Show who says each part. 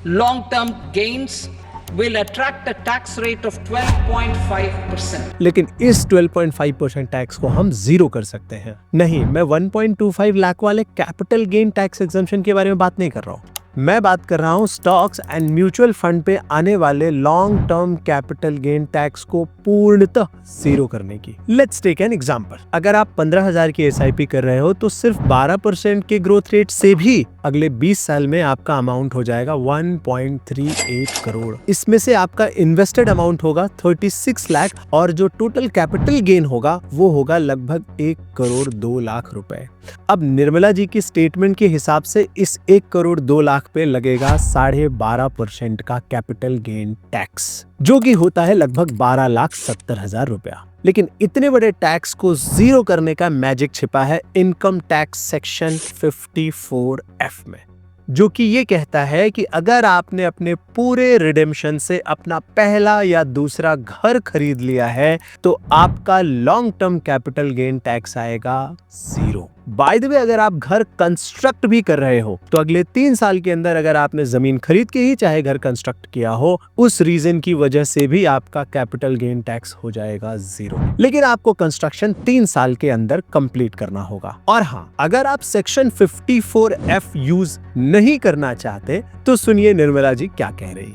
Speaker 1: long term gains will attract a tax rate of 12.5%.
Speaker 2: लेकिन इस 12.5% tax को हम जीरो कर सकते हैं। नहीं, मैं 1.25 लाख वाले कैपिटल गेन टैक्स एग्जम्पशन के बारे में बात नहीं कर रहा हूँ। मैं बात कर रहा हूँ स्टॉक्स एंड म्यूचुअल फंड पे आने वाले long term capital gain tax को पूर्णतः जीरो करने की। Let's take an example. अगर आप 15,000 की एसआईपी कर रहे हो तो सिर्फ 12% के ग्रोथ रेट से भी अगले 20 साल में आपका अमाउंट हो जाएगा 1.38 करोड़। इसमें से आपका इन्वेस्टेड अमाउंट होगा 36 लाख और जो टोटल कैपिटल गेन होगा वो होगा लगभग 1 करोड़ 2 लाख रुपए। अब निर्मला जी की स्टेटमेंट के हिसाब से इस 1 करोड़ 2 लाख पे लगेगा 12.5% का कैपिटल गेन टैक्स, जो कि होता है लगभग 12,70,000 रुपया। लेकिन इतने बड़े टैक्स को जीरो करने का मैजिक छिपा है इनकम टैक्स सेक्शन 54F में, जो कि ये कहता है कि अगर आपने अपने पूरे रिडेम्पशन से अपना पहला या दूसरा घर खरीद लिया है तो आपका long term capital gain tax आएगा जीरो। बाय द वे, अगर आप घर कंस्ट्रक्ट भी कर रहे हो तो अगले 3 साल के अंदर अगर आपने जमीन खरीद के ही चाहे घर कंस्ट्रक्ट किया हो, उस रीजन की वजह से भी आपका कैपिटल गेन टैक्स हो जाएगा जीरो। लेकिन आपको कंस्ट्रक्शन 3 साल के अंदर कंप्लीट करना होगा। और हाँ, अगर आप सेक्शन 54F यूज नहीं करना चाहते तो सुनिए निर्मला जी क्या कह रही है।